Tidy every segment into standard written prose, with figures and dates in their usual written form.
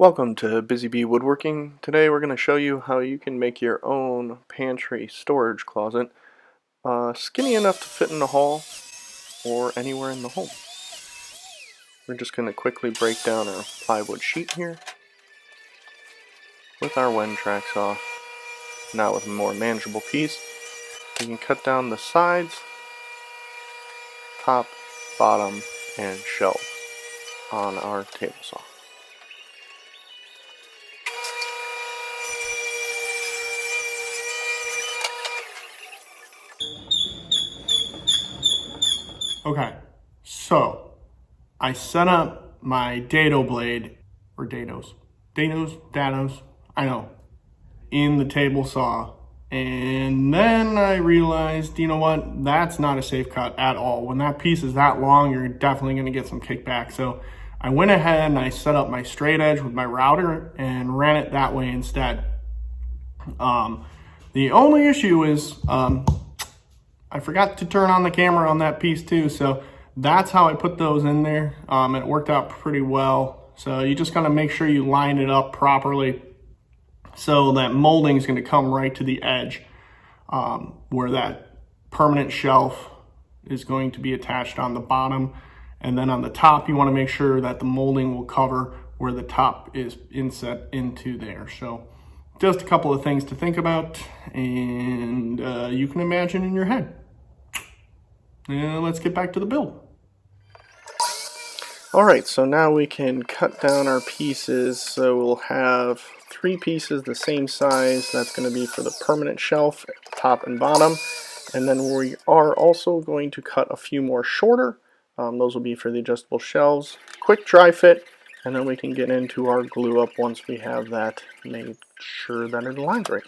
Welcome to Busy Bee Woodworking. Today we're going to show you how you can make your own pantry storage closet skinny enough to fit in the hall or anywhere in the home. We're just going to quickly break down our plywood sheet here with our Wen track saw. Now with a more manageable piece, we can cut down the sides, top, bottom, and shelf on our table saw. Okay, so I set up my dado blade, or dados, I know, in the table saw. And then I realized, you know what, that's not a safe cut at all. When that piece is that long, you're definitely gonna get some kickback. So I went ahead and I set up my straight edge with my router and ran it that way instead. The only issue is, I forgot to turn on the camera on that piece too, so that's how I put those in there. It worked out pretty well. So you just gotta make sure you line it up properly so that molding is gonna come right to the edge where that permanent shelf is going to be attached on the bottom. And then on the top, you wanna make sure that the molding will cover where the top is inset into there. So just a couple of things to think about, and you can imagine in your head. Let's get back to the build. Alright, so now we can cut down our pieces. So we'll have 3 pieces the same size. That's going to be for the permanent shelf, top and bottom. And then we are also going to cut a few more shorter. Those will be for the adjustable shelves. Quick dry fit, and then we can get into our glue up once we have that made sure that it aligns right.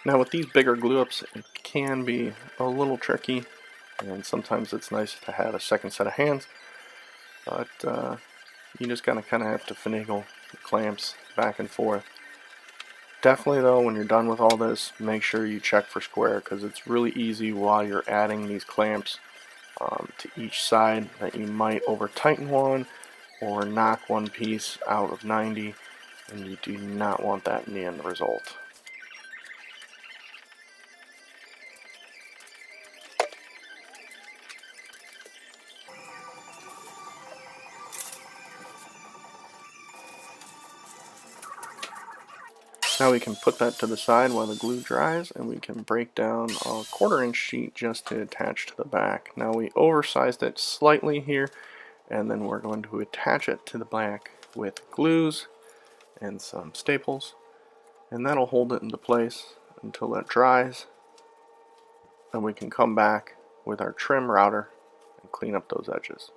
Now with these bigger glue ups, it can be a little tricky, and sometimes it's nice to have a second set of hands, but you just kind of have to finagle the clamps back and forth. Definitely though, when you're done with all this, make sure you check for square, because it's really easy while you're adding these clamps to each side that you might over tighten one or knock one piece out of 90, and you do not want that in the end result. Now we can put that to the side while the glue dries, and we can break down a 1/4 inch sheet just to attach to the back. Now we oversized it slightly here, and then we're going to attach it to the back with glues and some staples, and that'll hold it into place until that dries. Then we can come back with our trim router and clean up those edges.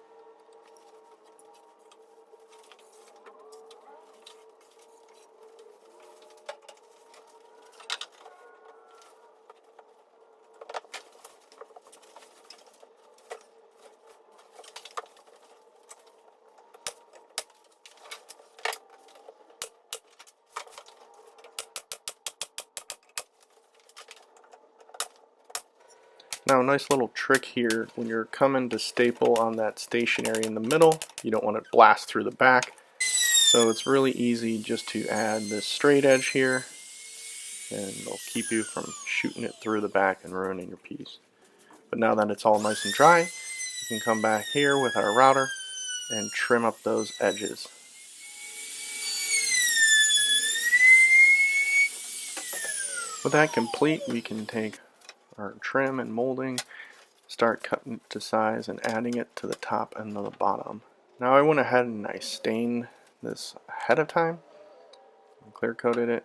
Now a nice little trick here, when you're coming to staple on that stationary in the middle, you don't want it blast through the back. So it's really easy just to add this straight edge here, and it'll keep you from shooting it through the back and ruining your piece. But now that it's all nice and dry, we can come back here with our router and trim up those edges. With that complete, we can take our trim and molding, start cutting it to size and adding it to the top and to the bottom. Now I went ahead and I stained this ahead of time and clear coated it.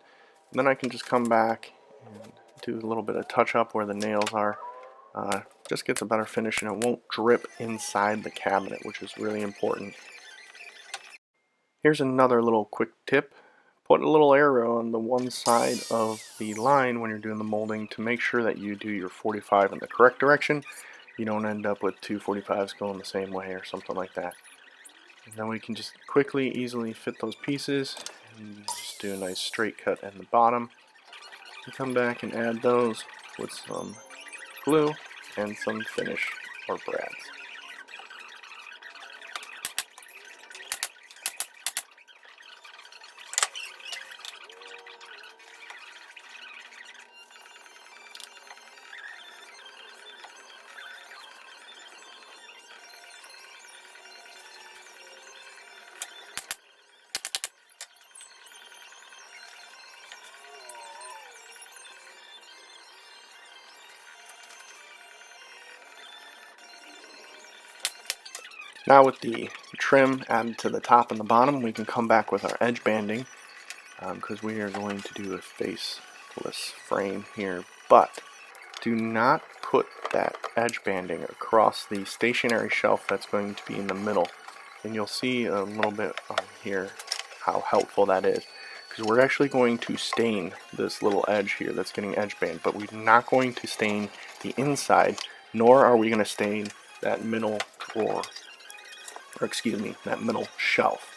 And then I can just come back and do a little bit of touch up where the nails are. Just gets a better finish, and it won't drip inside the cabinet, which is really important. Here's another little quick tip. Put a little arrow on the one side of the line when you're doing the molding to make sure that you do your 45 in the correct direction. You don't end up with 2 45s going the same way or something like that. And then we can just quickly, easily fit those pieces and just do a nice straight cut in the bottom. And come back and add those with some glue and some finish or brads. Now with the trim added to the top and the bottom, we can come back with our edge banding because we are going to do a faceless frame here. But do not put that edge banding across the stationary shelf that's going to be in the middle. And you'll see a little bit here how helpful that is. Because we're actually going to stain this little edge here that's getting edge band, but we're not going to stain the inside, nor are we going to stain that middle drawer, or excuse me, that middle shelf.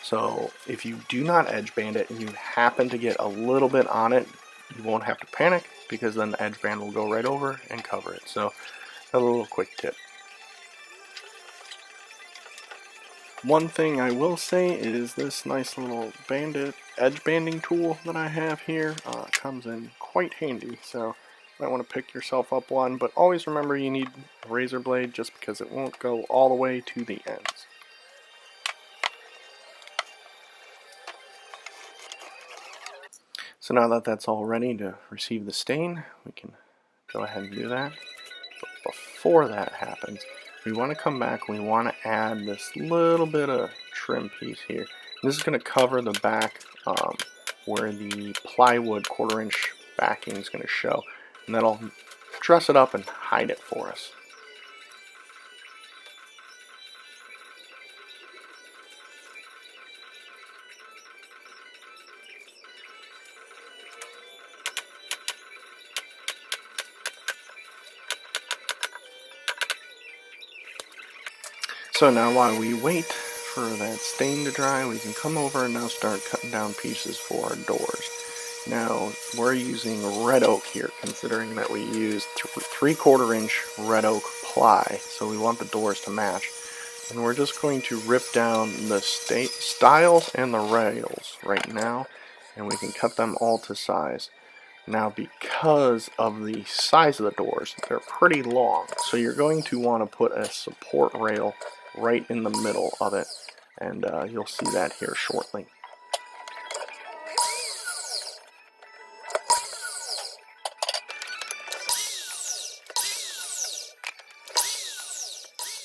So if you do not edge band it and you happen to get a little bit on it, you won't have to panic because then the edge band will go right over and cover it. So a little quick tip. One thing I will say is this nice little edge banding tool that I have here comes in quite handy. So you might want to pick yourself up one, but always remember you need a razor blade just because it won't go all the way to the ends. So now that that's all ready to receive the stain, we can go ahead and do that. But before that happens, we want to come back and we want to add this little bit of trim piece here. And this is going to cover the back where the plywood 1/4 inch backing is going to show. And that'll dress it up and hide it for us. So now while we wait for that stain to dry, we can come over and now start cutting down pieces for our doors. Now we're using red oak here, considering that we used 3/4 inch red oak ply, so we want the doors to match. And we're just going to rip down the stiles and the rails right now, and we can cut them all to size. Now because of the size of the doors, they're pretty long, so you're going to want to put a support rail right in the middle of it, and you'll see that here shortly.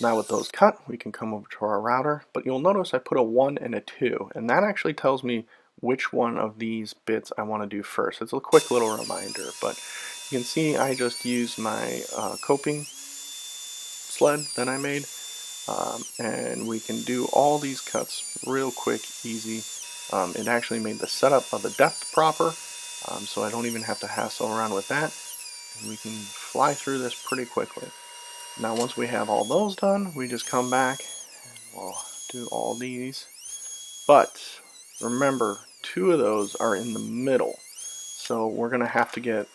Now with those cut, we can come over to our router, but you'll notice I put a 1 and a 2, and that actually tells me which one of these bits I want to do first. It's a quick little reminder, but you can see I just used my coping sled that I made, and we can do all these cuts real quick, easy. It actually made the setup of the depth proper, so I don't even have to hassle around with that, and we can fly through this pretty quickly. Now once we have all those done, we just come back and we'll do all these. But remember, 2 of those are in the middle, so we're going to have to get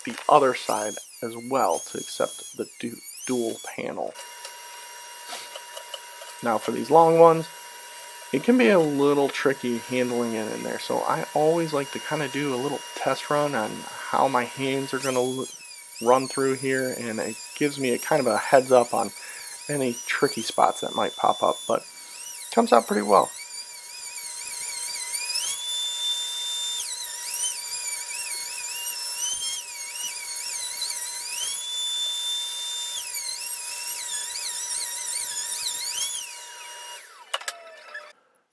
the other side as well to accept the dual panel. Now for these long ones, it can be a little tricky handling it in there, so I always like to kind of do a little test run on how my hands are going to run through here, and it gives me a kind of a heads up on any tricky spots that might pop up, but it comes out pretty well.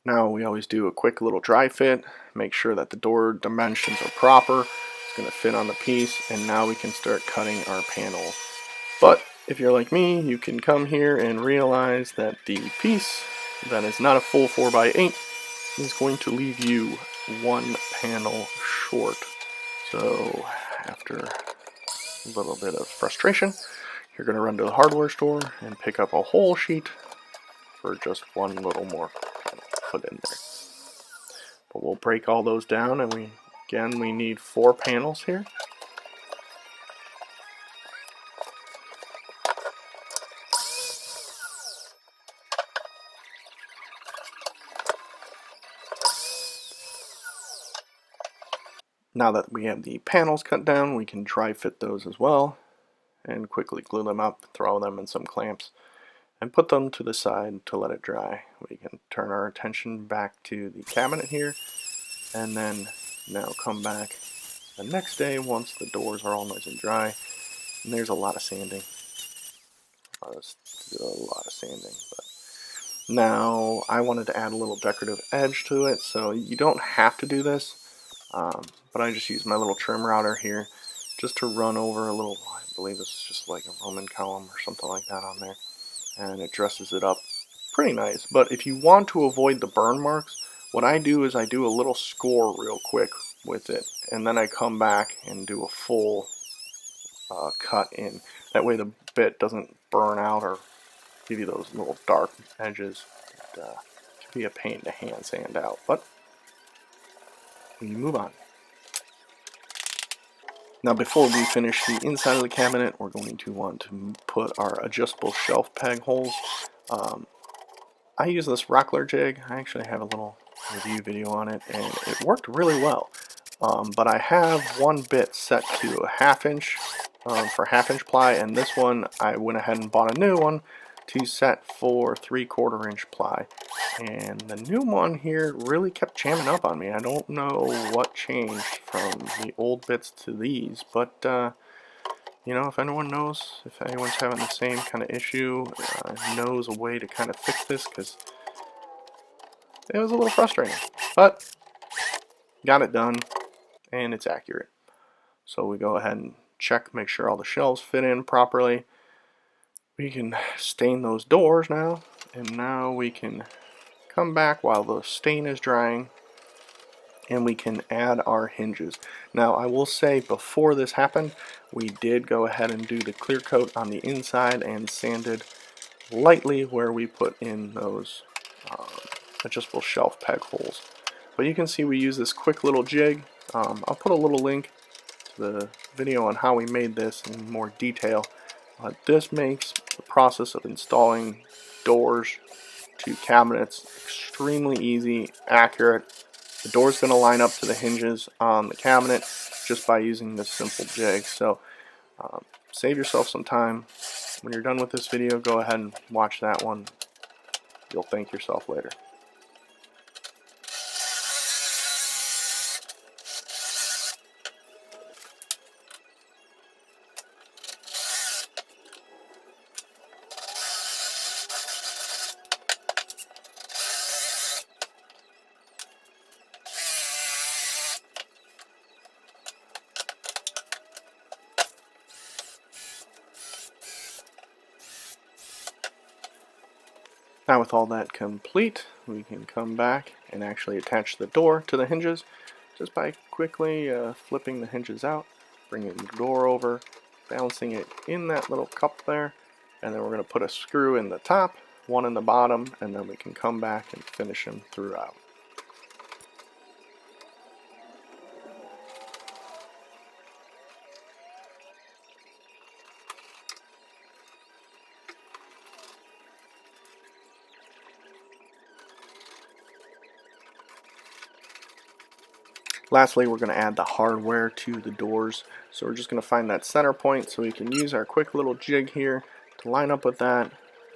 Now we always do a quick little dry fit, make sure that the door dimensions are proper, it's going to fit on the piece, and now we can start cutting our panels. But if you're like me, you can come here and realize that the piece that is not a full 4x8 is going to leave you 1 panel short. So after a little bit of frustration, you're going to run to the hardware store and pick up a whole sheet for just 1 little more panel put in there. But we'll break all those down, and we need 4 panels here. Now that we have the panels cut down, we can dry fit those as well and quickly glue them up, throw them in some clamps, and put them to the side to let it dry. We can turn our attention back to the cabinet here, and then now come back the next day once the doors are all nice and dry. And there's a lot of sanding. I'll just do a lot of sanding, but Now, I wanted to add a little decorative edge to it, so you don't have to do this, but I just use my little trim router here just to run over a little, I believe this is just like a Roman column or something like that on there, and it dresses it up pretty nice. But if you want to avoid the burn marks, what I do is I do a little score real quick with it, and then I come back and do a full cut in. That way the bit doesn't burn out or give you those little dark edges. It can be a pain to hand sand out, but we move on. Now, before we finish the inside of the cabinet, we're going to want to put our adjustable shelf peg holes. I use this Rockler jig. I actually have a little review video on it, and it worked really well. But I have one bit set to a 1/2 inch for 1/2 inch ply, and this one I went ahead and bought a new one to set for 3/4 inch ply. And the new one here really kept jamming up on me. I don't know what changed from the old bits to these, but you know, if anyone knows, if anyone's having the same kind of issue, knows a way to kind of fix this, because it was a little frustrating. But got it done, and it's accurate. So we go ahead and check, make sure all the shelves fit in properly. We can stain those doors now, and now we can come back while the stain is drying, and we can add our hinges. Now, I will say before this happened, we did go ahead and do the clear coat on the inside and sanded lightly where we put in those adjustable shelf peg holes. But you can see we use this quick little jig. I'll put a little link to the video on how we made this in more detail. This makes the process of installing doors to cabinets extremely easy, accurate. The door's going to line up to the hinges on the cabinet just by using this simple jig. So save yourself some time. When you're done with this video, go ahead and watch that one. You'll thank yourself later. Now with all that complete, we can come back and actually attach the door to the hinges just by quickly flipping the hinges out, bringing the door over, balancing it in that little cup there, and then we're going to put a screw in the top, one in the bottom, and then we can come back and finish them throughout. Lastly, we're going to add the hardware to the doors. So we're just going to find that center point so we can use our quick little jig here to line up with that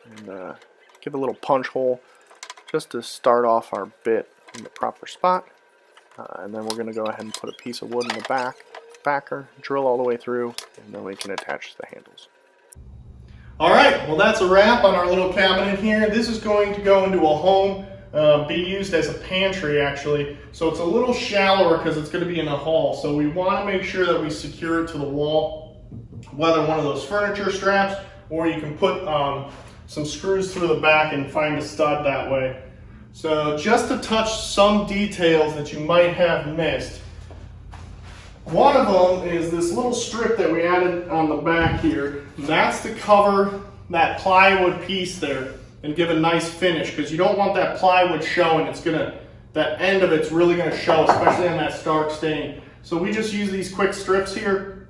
and give a little punch hole just to start off our bit in the proper spot. And then we're going to go ahead and put a piece of wood in the backer, drill all the way through, and then we can attach the handles. Alright, well that's a wrap on our little cabinet here. This is going to go into a home, be used as a pantry actually. So it's a little shallower because it's going to be in a hall. So we want to make sure that we secure it to the wall, whether one of those furniture straps, or you can put some screws through the back and find a stud that way. So just to touch some details that you might have missed. One of them is this little strip that we added on the back here. That's to cover that plywood piece there and give a nice finish, because you don't want that plywood showing. That end of it's really gonna show, especially on that stark stain. So we just use these quick strips here,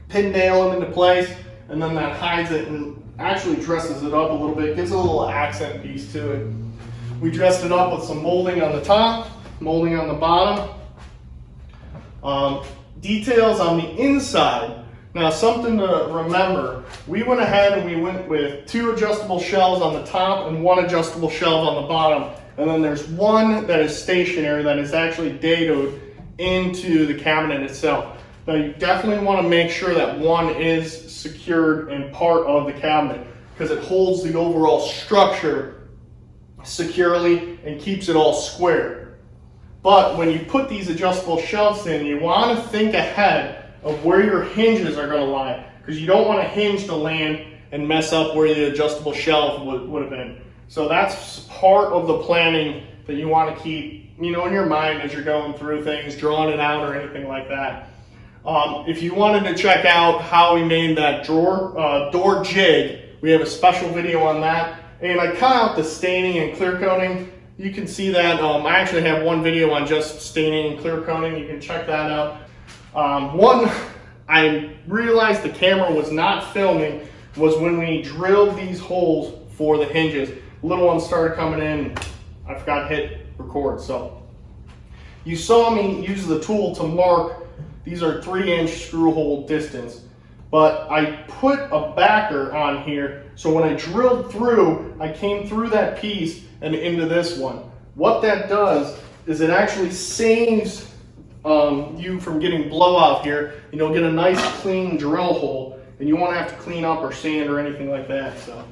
pin nail them into place, and then that hides it and actually dresses it up a little bit, gives a little accent piece to it. We dressed it up with some molding on the top, molding on the bottom. Details on the inside. Now, something to remember, we went ahead and we went with 2 adjustable shelves on the top and 1 adjustable shelf on the bottom. And then there's one that is stationary that is actually dadoed into the cabinet itself. Now, you definitely want to make sure that one is secured and part of the cabinet, because it holds the overall structure securely and keeps it all square. But when you put these adjustable shelves in, you want to think ahead of where your hinges are going to lie, because you don't want a hinge to land and mess up where the adjustable shelf would have been. So that's part of the planning that you want to keep, in your mind as you're going through things, drawing it out or anything like that. If you wanted to check out how we made that door jig, we have a special video on that. And I cut out the staining and clear coating. You can see that. I actually have one video on just staining and clear coating. You can check that out. I realized the camera was not filming was when we drilled these holes for the hinges. Little ones started coming in. I forgot to hit record. So you saw me use the tool to mark. These are 3-inch screw hole distance. But I put a backer on here, so when I drilled through, I came through that piece and into this one. What that does is it actually saves you from getting blowout here, and you'll get a nice clean drill hole, and you won't have to clean up or sand or anything like that. So,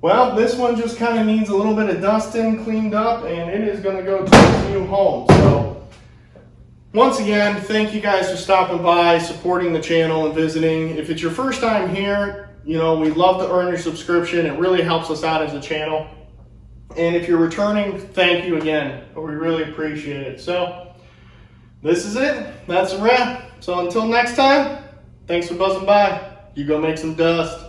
well, this one just kind of needs a little bit of dusting, cleaned up, and it is going to go to its new home. So, once again, thank you guys for stopping by, supporting the channel, and visiting. If it's your first time here, we'd love to earn your subscription. It really helps us out as a channel. And if you're returning, thank you again. We really appreciate it. So, this is it. That's a wrap. So until next time, thanks for buzzing by. You go make some dust.